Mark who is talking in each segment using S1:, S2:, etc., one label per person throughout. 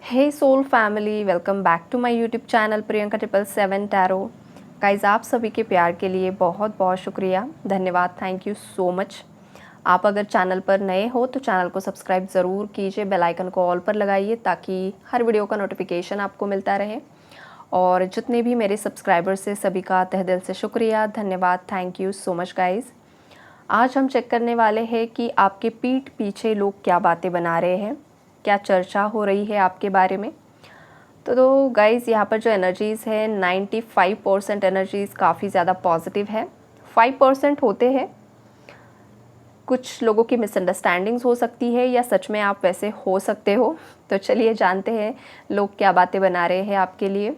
S1: Hey soul family, welcome back to my YouTube channel Priyanka 777 tarot. Guys, आप सभी के प्यार के लिए बहुत बहुत शुक्रिया, धन्यवाद, थैंक यू सो मच। आप अगर चैनल पर नए हो तो चैनल को सब्सक्राइब ज़रूर कीजिए, बेल आइकन को ऑल पर लगाइए ताकि हर वीडियो का नोटिफिकेशन आपको मिलता रहे। और जितने भी मेरे सब्सक्राइबर्स हैं सभी का तहे दिल से शुक्रिया, धन्यवाद, thank you so much guys. आज हम चेक करने वाले हैं कि आपके पीठ पीछे लोग क्या बातें बना रहे हैं, क्या चर्चा हो रही है आपके बारे में। तो गाइज़, यहाँ पर जो एनर्जीज़ है 95% एनर्जीज़ काफ़ी ज़्यादा पॉजिटिव है। 5% होते हैं कुछ लोगों की मिसअंडरस्टैंडिंग्स हो सकती है या सच में आप वैसे हो सकते हो। तो चलिए जानते हैं लोग क्या बातें बना रहे हैं आपके लिए।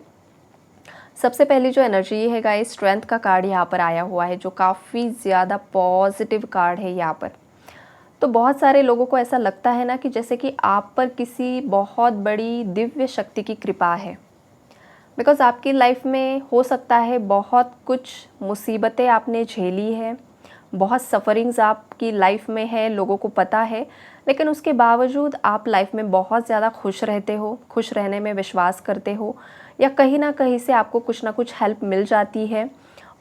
S1: सबसे पहली जो एनर्जी है गाइस, स्ट्रेंथ का कार्ड यहाँ पर आया हुआ है जो काफ़ी ज़्यादा पॉजिटिव कार्ड है यहाँ पर। तो बहुत सारे लोगों को ऐसा लगता है ना कि जैसे कि आप पर किसी बहुत बड़ी दिव्य शक्ति की कृपा है। बिकॉज़ आपकी लाइफ में हो सकता है बहुत कुछ मुसीबतें आपने झेली है, बहुत सफ़रिंग्स आपकी लाइफ में है, लोगों को पता है, लेकिन उसके बावजूद आप लाइफ में बहुत ज़्यादा खुश रहते हो, खुश रहने में विश्वास करते हो, या कहीं ना कहीं से आपको कुछ ना कुछ हेल्प मिल जाती है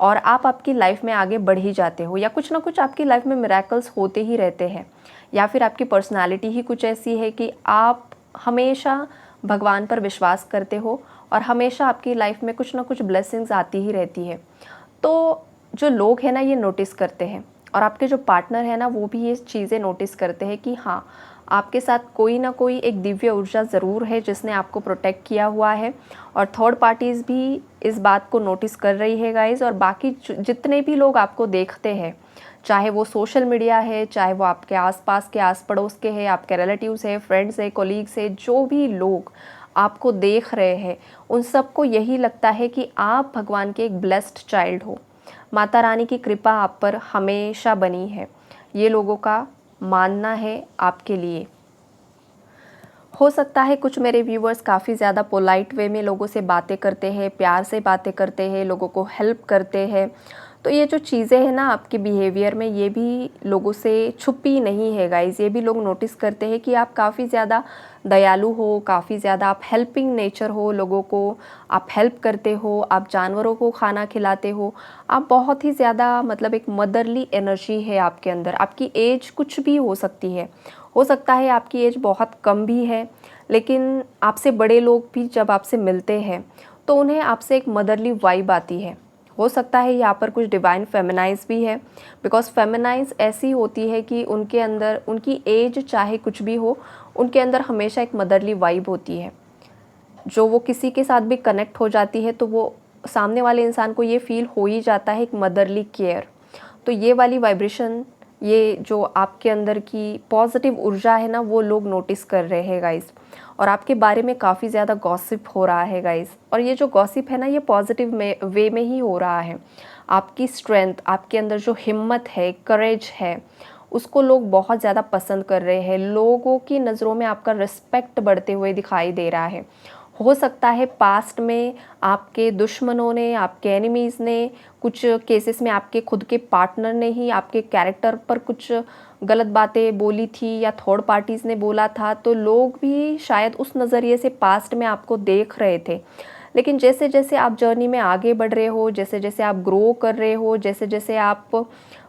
S1: और आप आपकी लाइफ में आगे बढ़ ही जाते हो, या कुछ ना कुछ आपकी लाइफ में मिरेकल्स होते ही रहते हैं, या फिर आपकी पर्सनालिटी ही कुछ ऐसी है कि आप हमेशा भगवान पर विश्वास करते हो और हमेशा आपकी लाइफ में कुछ ना कुछ ब्लेसिंग्स आती ही रहती है। तो जो लोग हैं ना ये नोटिस करते हैं, और आपके जो पार्टनर है ना वो भी ये चीज़ें नोटिस करते हैं कि हाँ, आपके साथ कोई ना कोई एक दिव्य ऊर्जा ज़रूर है जिसने आपको प्रोटेक्ट किया हुआ है। और थर्ड पार्टीज़ भी इस बात को नोटिस कर रही है गाइज़। और बाकी जितने भी लोग आपको देखते हैं, चाहे वो सोशल मीडिया है, चाहे वो आपके आसपास के आस पड़ोस के हैं, आपके रिलेटिव्स हैं, फ्रेंड्स हैं, कोलीग्स हैं, जो भी लोग आपको देख रहे हैं उन सबको यही लगता है कि आप भगवान के एक ब्लेस्ड चाइल्ड हो। माता रानी की कृपा आप पर हमेशा बनी है, ये लोगों का मानना है आपके लिए। हो सकता है कुछ मेरे व्यूअर्स काफ़ी ज़्यादा पोलाइट वे में लोगों से बातें करते हैं, प्यार से बातें करते हैं, लोगों को हेल्प करते हैं। तो ये जो चीज़ें हैं ना आपके बिहेवियर में, ये भी लोगों से छुपी नहीं है गाइज़। ये भी लोग नोटिस करते हैं कि आप काफ़ी ज़्यादा दयालु हो, काफ़ी ज़्यादा आप हेल्पिंग नेचर हो, लोगों को आप हेल्प करते हो, आप जानवरों को खाना खिलाते हो, आप बहुत ही ज़्यादा मतलब एक मदरली एनर्जी है आपके अंदर। आपकी एज कुछ भी हो सकती है, हो सकता है आपकी एज बहुत कम भी है, लेकिन आपसे बड़े लोग भी जब आपसे मिलते हैं तो उन्हें आपसे एक मदरली वाइब आती है। हो सकता है यहाँ पर कुछ डिवाइन फेमिनाइज भी है, बिकॉज फेमिनाइज ऐसी होती है कि उनके अंदर, उनकी एज चाहे कुछ भी हो, उनके अंदर हमेशा एक मदरली वाइब होती है जो वो किसी के साथ भी कनेक्ट हो जाती है तो वो सामने वाले इंसान को ये फील हो ही जाता है एक मदरली केयर। तो ये वाली वाइब्रेशन, ये जो आपके अंदर की पॉजिटिव ऊर्जा है ना वो लोग नोटिस कर रहे हैं गाइस। और आपके बारे में काफ़ी ज़्यादा गॉसिप हो रहा है गाइस। और ये जो गॉसिप है ना ये पॉजिटिव वे में ही हो रहा है। आपकी स्ट्रेंथ, आपके अंदर जो हिम्मत है, करेज है, उसको लोग बहुत ज़्यादा पसंद कर रहे हैं। लोगों की नज़रों में आपका रिस्पेक्ट बढ़ते हुए दिखाई दे रहा है। हो सकता है पास्ट में आपके दुश्मनों ने, आपके एनिमीज़ ने, कुछ केसेस में आपके खुद के पार्टनर ने ही आपके कैरेक्टर पर कुछ गलत बातें बोली थी, या थर्ड पार्टीज़ ने बोला था, तो लोग भी शायद उस नज़रिए से पास्ट में आपको देख रहे थे। लेकिन जैसे जैसे आप जर्नी में आगे बढ़ रहे हो, जैसे जैसे आप ग्रो कर रहे हो, जैसे जैसे आप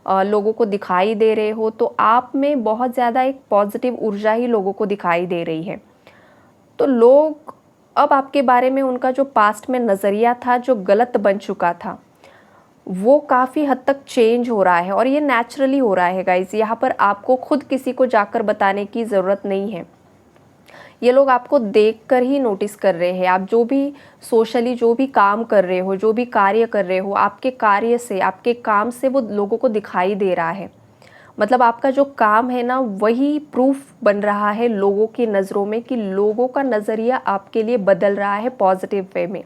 S1: लोगों को दिखाई दे रहे हो, तो आप में बहुत ज़्यादा एक पॉजिटिव ऊर्जा ही लोगों को दिखाई दे रही है। तो लोग अब आपके बारे में, उनका जो पास्ट में नज़रिया था जो गलत बन चुका था, वो काफ़ी हद तक चेंज हो रहा है। और ये नेचुरली हो रहा है गाइज़। यहाँ पर आपको खुद किसी को जाकर बताने की ज़रूरत नहीं है, ये लोग आपको देखकर ही नोटिस कर रहे हैं। आप जो भी सोशली जो भी काम कर रहे हो, जो भी कार्य कर रहे हो, आपके कार्य से, आपके काम से वो लोगों को दिखाई दे रहा है। मतलब आपका जो काम है ना वही प्रूफ बन रहा है लोगों की नज़रों में कि लोगों का नज़रिया आपके लिए बदल रहा है पॉजिटिव वे में।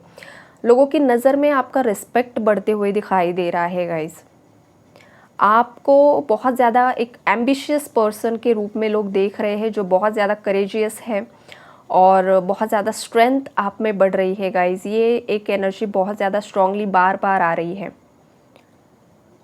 S1: लोगों की नज़र में आपका रिस्पेक्ट बढ़ते हुए दिखाई दे रहा है गाइस। आपको बहुत ज़्यादा एक एम्बिशियस पर्सन के रूप में लोग देख रहे हैं जो बहुत ज़्यादा करेजियस है, और बहुत ज़्यादा स्ट्रेंथ आप में बढ़ रही है गाइस। ये एक एनर्जी बहुत ज़्यादा स्ट्रांगली बार बार आ रही है।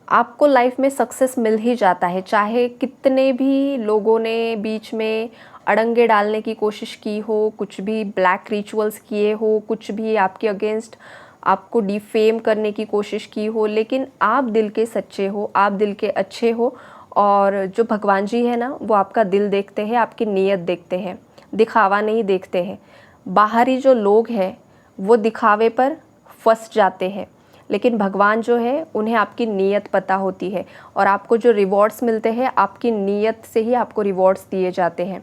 S1: आपको लाइफ में सक्सेस मिल ही जाता है, चाहे कितने भी लोगों ने बीच में अड़ंगे डालने की कोशिश की हो, कुछ भी ब्लैक रिचुअल्स किए हो, कुछ भी आपके अगेंस्ट आपको डिफेम करने की कोशिश की हो, लेकिन आप दिल के सच्चे हो, आप दिल के अच्छे हो। और जो भगवान जी है ना, वो आपका दिल देखते हैं, आपकी नीयत देखते हैं, दिखावा नहीं देखते हैं। बाहरी जो लोग हैं वो दिखावे पर फंस जाते हैं, लेकिन भगवान जो है उन्हें आपकी नीयत पता होती है, और आपको जो रिवॉर्ड्स मिलते हैं आपकी नीयत से ही आपको रिवॉर्ड्स दिए जाते हैं।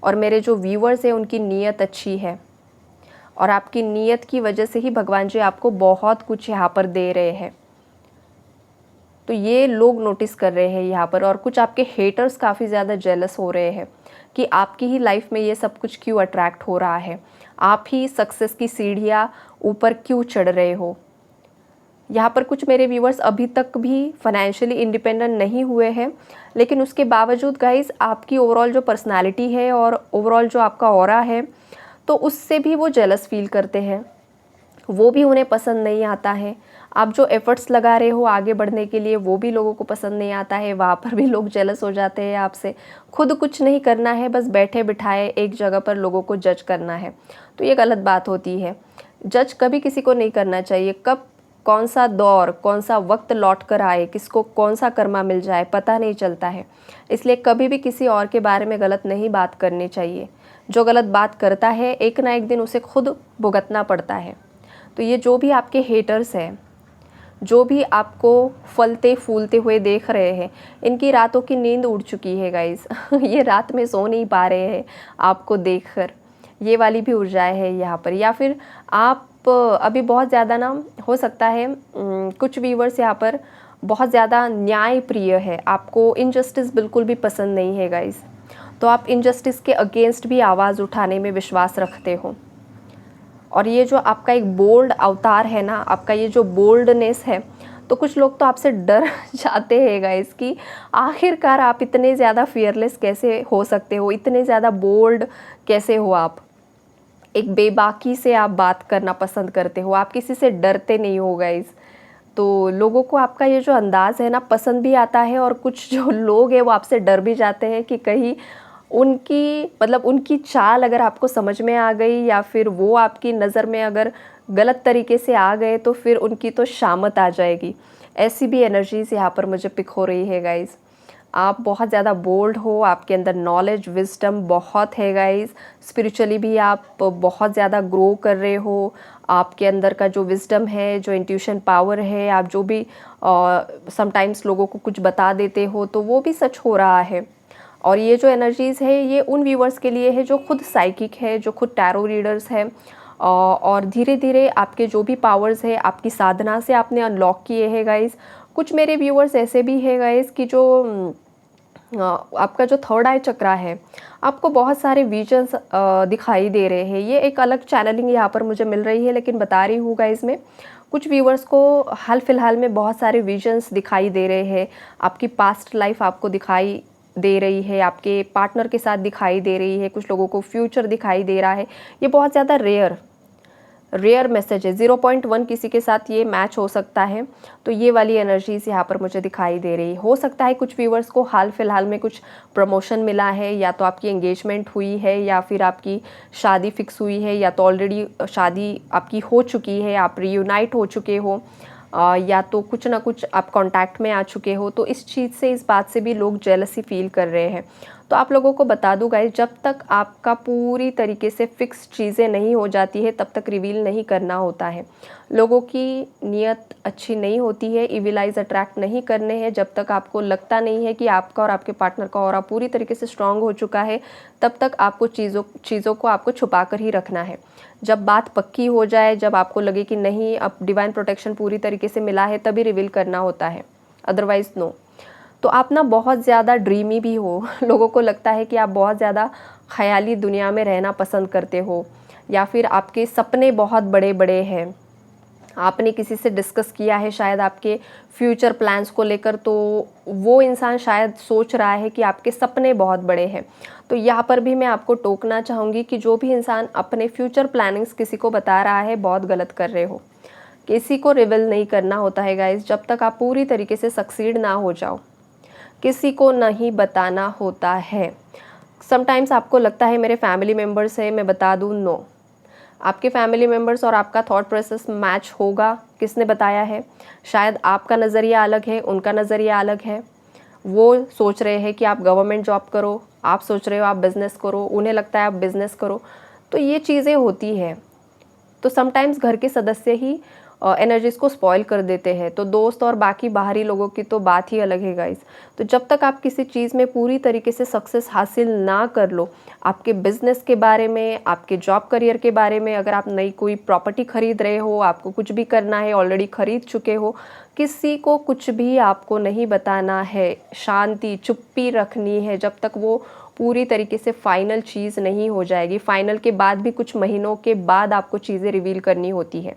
S1: और मेरे जो व्यूअर्स हैं उनकी नीयत अच्छी है, और आपकी नीयत की वजह से ही भगवान जी आपको बहुत कुछ यहाँ पर दे रहे हैं। तो ये लोग नोटिस कर रहे हैं यहाँ पर, और कुछ आपके हेटर्स काफ़ी ज़्यादा जेलस हो रहे हैं कि आपकी ही लाइफ में ये सब कुछ क्यों अट्रैक्ट हो रहा है, आप ही सक्सेस की सीढ़ियाँ ऊपर क्यों चढ़ रहे हो। यहाँ पर कुछ मेरे व्यूअर्स अभी तक भी फाइनेंशियली इंडिपेंडेंट नहीं हुए हैं, लेकिन उसके बावजूद गाइस आपकी ओवरऑल जो पर्सनालिटी है और ओवरऑल जो आपका ऑरा है, तो उससे भी वो जेलस फील करते हैं, वो भी उन्हें पसंद नहीं आता है। आप जो एफ़र्ट्स लगा रहे हो आगे बढ़ने के लिए वो भी लोगों को पसंद नहीं आता है, वहाँ पर भी लोग जेलस हो जाते हैं आपसे। खुद कुछ नहीं करना है, बस बैठे बिठाए एक जगह पर लोगों को जज करना है, तो ये गलत बात होती है। जज कभी किसी को नहीं करना चाहिए। कब कौन सा दौर, कौन सा वक्त लौट कर आए, किसको कौन सा कर्मा मिल जाए, पता नहीं चलता है। इसलिए कभी भी किसी और के बारे में गलत नहीं बात करनी चाहिए। जो गलत बात करता है एक ना एक दिन उसे खुद भुगतना पड़ता है। तो ये जो भी आपके हेटर्स हैं, जो भी आपको फलते फूलते हुए देख रहे हैं, इनकी रातों की नींद उड़ चुकी है गाइस। ये रात में सो नहीं पा रहे हैं आपको देखकर। ये वाली भी ऊर्जाएं है यहाँ पर। या फिर आप अभी बहुत ज़्यादा ना, हो सकता है कुछ व्यूवर्स यहाँ पर बहुत ज़्यादा न्याय प्रिय है, आपको इनजस्टिस बिल्कुल भी पसंद नहीं है गाइस। तो आप इनजस्टिस के अगेंस्ट भी आवाज़ उठाने में विश्वास रखते हो। और ये जो आपका एक बोल्ड अवतार है ना, आपका ये जो बोल्डनेस है, तो कुछ लोग तो आपसे डर जाते हैं गाइस कि आखिरकार आप इतने ज़्यादा फियरलेस कैसे हो सकते हो, इतने ज़्यादा बोल्ड कैसे हो आप। एक बेबाकी से आप बात करना पसंद करते हो, आप किसी से डरते नहीं हो गाइस। तो लोगों को आपका ये जो अंदाज़ है ना पसंद भी आता है, और कुछ जो लोग हैं वो आपसे डर भी जाते हैं कि कहीं उनकी मतलब उनकी चाल अगर आपको समझ में आ गई, या फिर वो आपकी नज़र में अगर गलत तरीके से आ गए, तो फिर उनकी तो शामत आ जाएगी। ऐसी भी एनर्जीज़ यहाँ पर मुझे पिक हो रही है गाइज़। आप बहुत ज़्यादा बोल्ड हो, आपके अंदर नॉलेज विजडम बहुत है गाइज़। स्पिरिचुअली भी आप बहुत ज़्यादा ग्रो कर रहे हो। आपके अंदर का जो विजडम है, जो इंट्यूशन पावर है, आप जो भी समटाइम्स लोगों को कुछ बता देते हो तो वो भी सच हो रहा है। और ये जो एनर्जीज़ है ये उन व्यूवर्स के लिए है जो खुद साइकिक है, जो खुद टैरो रीडर्स है, और धीरे धीरे आपके जो भी पावर्स है आपकी साधना से आपने अनलॉक किए हैं गाइज़। कुछ मेरे व्यूवर्स ऐसे भी है गाइज़ कि जो आपका जो थर्ड आई चक्रा है, आपको बहुत सारे विजन्स दिखाई दे रहे हैं। ये एक अलग चैनलिंग यहाँ पर मुझे मिल रही है, लेकिन बता रही हूँ गाइज़ मैं। कुछ व्यूवर्स को हाल फिलहाल में बहुत सारे विजन्स दिखाई दे रहे हैं। आपकी पास्ट लाइफ आपको दिखाई दे रही है, आपके पार्टनर के साथ दिखाई दे रही है, कुछ लोगों को फ्यूचर दिखाई दे रहा है। ये बहुत ज़्यादा रेयर मैसेज है। 0.1 किसी के साथ ये मैच हो सकता है। तो ये वाली एनर्जीज़ यहाँ पर मुझे दिखाई दे रही हो सकता है कुछ व्यूवर्स को हाल फिलहाल में कुछ प्रमोशन मिला है, या तो आपकी एंगेजमेंट हुई है, या फिर आपकी शादी फिक्स हुई है, या तो ऑलरेडी शादी आपकी हो चुकी है, आप रीयूनाइट हो चुके हो, या तो कुछ ना कुछ आप कांटेक्ट में आ चुके हो। तो इस चीज़ से, इस बात से भी लोग जेलसी फील कर रहे हैं। तो आप लोगों को बता दूं गाइस, जब तक आपका पूरी तरीके से फिक्स चीज़ें नहीं हो जाती है तब तक रिवील नहीं करना होता है। लोगों की नीयत अच्छी नहीं होती है, इविल आइज अट्रैक्ट नहीं करने हैं। जब तक आपको लगता नहीं है कि आपका और आपके पार्टनर का ऑरा पूरी तरीके से स्ट्रांग हो चुका है, तब तक आपको चीज़ों को आपको छुपा कर ही रखना है। जब बात पक्की हो जाए, जब आपको लगे कि नहीं अब डिवाइन प्रोटेक्शन पूरी तरीके से मिला है, तभी रिवील करना होता है, अदरवाइज़ नो। तो आप ना बहुत ज़्यादा ड्रीमी भी हो। लोगों को लगता है कि आप बहुत ज़्यादा ख़याली दुनिया में रहना पसंद करते हो, या फिर आपके सपने बहुत बड़े बड़े हैं। आपने किसी से डिस्कस किया है शायद आपके फ्यूचर प्लान्स को लेकर, तो वो इंसान शायद सोच रहा है कि आपके सपने बहुत बड़े हैं। तो यहाँ पर भी मैं आपको टोकना चाहूँगी कि जो भी इंसान अपने फ्यूचर प्लानिंग्स किसी को बता रहा है, बहुत गलत कर रहे हो। किसी को रिवील नहीं करना होता है गाइस, जब तक आप पूरी तरीके से सक्सीड ना हो जाओ, किसी को नहीं बताना होता है। समटाइम्स आपको लगता है मेरे फैमिली मेम्बर्स है, मैं बता दूँ, नो, आपके फैमिली मेम्बर्स और आपका थॉट प्रोसेस मैच होगा। किसने बताया है? शायद आपका नज़रिया अलग है, उनका नज़रिया अलग है। वो सोच रहे हैं कि आप गवर्नमेंट जॉब करो, आप सोच रहे हो आप बिज़नेस करो, उन्हें लगता है आप बिज़नेस करो। तो ये चीज़ें होती हैं। तो समटाइम्स घर के सदस्य ही एनर्जीज़ को स्पॉइल कर देते हैं। तो दोस्त और बाकी बाहरी लोगों की तो बात ही अलग है गाइस। तो जब तक आप किसी चीज़ में पूरी तरीके से सक्सेस हासिल ना कर लो, आपके बिज़नेस के बारे में, आपके जॉब करियर के बारे में, अगर आप नई कोई प्रॉपर्टी खरीद रहे हो, आपको कुछ भी करना है, ऑलरेडी खरीद चुके हो, किसी को कुछ भी आपको नहीं बताना है। शांति, चुप्पी रखनी है जब तक वो पूरी तरीके से फाइनल चीज़ नहीं हो जाएगी। फाइनल के बाद भी कुछ महीनों के बाद आपको चीज़ें रिवील करनी होती है।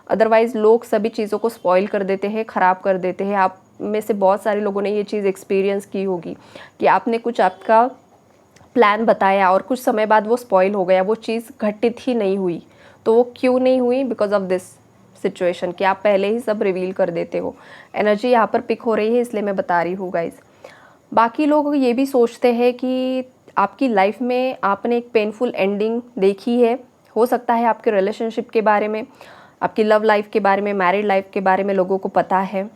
S1: अदरवाइज़ लोग सभी चीज़ों को स्पॉइल कर देते हैं, ख़राब कर देते हैं। आप में से बहुत सारे लोगों ने ये चीज़ एक्सपीरियंस की होगी कि आपने कुछ आपका प्लान बताया और कुछ समय बाद वो स्पॉइल हो गया, वो चीज़ घटित ही नहीं हुई। तो वो क्यों नहीं हुई? बिकॉज ऑफ दिस सिचुएशन कि आप पहले ही सब रिवील कर देते हो। एनर्जी यहाँ पर पिक हो रही है, इसलिए मैं बता रही हूँ गाइज़। बाकी लोग ये भी सोचते हैं कि आपकी लाइफ में आपने एक पेनफुल एंडिंग देखी है। हो सकता है आपके रिलेशनशिप के बारे में, आपकी लव लाइफ के बारे में, मैरिड लाइफ के बारे में लोगों को पता है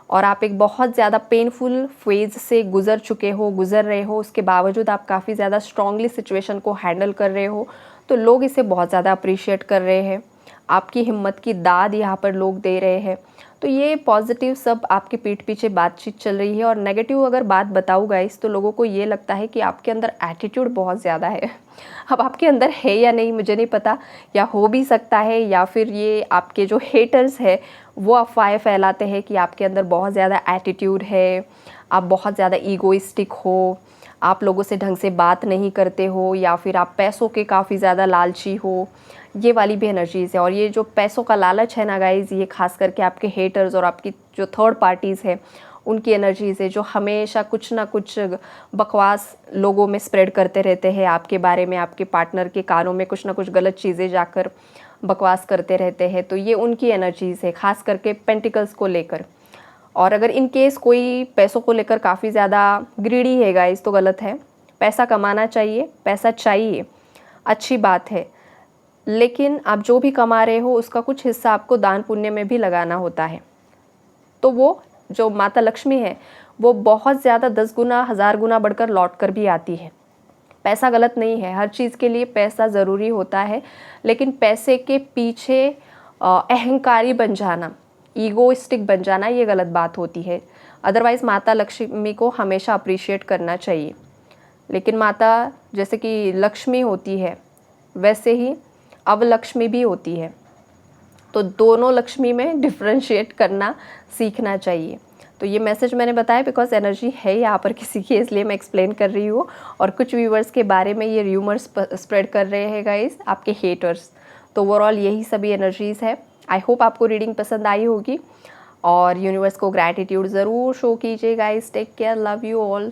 S1: और आप एक बहुत ज़्यादा पेनफुल फेज़ से गुज़र चुके हो, गुज़र रहे हो। उसके बावजूद आप काफ़ी ज़्यादा स्ट्रांगली सिचुएशन को हैंडल कर रहे हो। तो लोग इसे बहुत ज़्यादा अप्रिशिएट कर रहे हैं। आपकी हिम्मत की दाद यहाँ पर लोग दे रहे हैं। तो ये पॉजिटिव सब आपके पीठ पीछे बातचीत चल रही है। और नेगेटिव अगर बात बताऊँ गाइस, तो लोगों को ये लगता है कि आपके अंदर एटीट्यूड बहुत ज़्यादा है। अब आपके अंदर है या नहीं मुझे नहीं पता, या हो भी सकता है, या फिर ये आपके जो हेटर्स है वो अफवाहें फैलाते हैं कि आपके अंदर बहुत ज़्यादा एटीट्यूड है, आप बहुत ज़्यादा ईगोइस्टिक हो, आप लोगों से ढंग से बात नहीं करते हो, या फिर आप पैसों के काफ़ी ज़्यादा लालची हो। ये वाली भी एनर्जीज़ है। और ये जो पैसों का लालच है ना गाइज़, ये खास करके आपके हेटर्स और आपकी जो थर्ड पार्टीज़ है उनकी एनर्जीज़ है, जो हमेशा कुछ ना कुछ बकवास लोगों में स्प्रेड करते रहते हैं आपके बारे में। आपके पार्टनर के कानों में कुछ ना कुछ गलत चीज़ें जाकर बकवास करते रहते हैं। तो ये उनकी एनर्जीज़ है, खास करके पेंटिकल्स को लेकर। और अगर इन केस कोई पैसों को लेकर काफ़ी ज़्यादा ग्रीडी है गाइस, तो गलत है। पैसा कमाना चाहिए, पैसा चाहिए, अच्छी बात है, लेकिन आप जो भी कमा रहे हो उसका कुछ हिस्सा आपको दान पुण्य में भी लगाना होता है। तो वो जो माता लक्ष्मी है वो बहुत ज़्यादा 10 गुना 1000 गुना बढ़कर लौट कर भी आती है। पैसा गलत नहीं है, हर चीज़ के लिए पैसा ज़रूरी होता है, लेकिन पैसे के पीछे अहंकारी बन जाना, ईगोइस्टिक बन जाना, ये गलत बात होती है। अदरवाइज़ माता लक्ष्मी को हमेशा अप्रिशिएट करना चाहिए। लेकिन माता जैसे कि लक्ष्मी होती है, वैसे ही अवलक्ष्मी भी होती है। तो दोनों लक्ष्मी में डिफ्रेंशिएट करना सीखना चाहिए। तो ये मैसेज मैंने बताया बिकॉज एनर्जी है यहाँ पर किसी की, इसलिए मैं एक्सप्लेन कर रही हूँ। और कुछ व्यूवर्स के बारे में ये र्यूमर्स स्प्रेड कर रहे हैं गाइस, आपके हेटर्स। तो ओवरऑल यही सभी एनर्जीज़ है। आई होप आपको रीडिंग पसंद आई होगी और यूनिवर्स को ग्रैटिट्यूड ज़रूर शो कीजिए guys. Take care, love you all.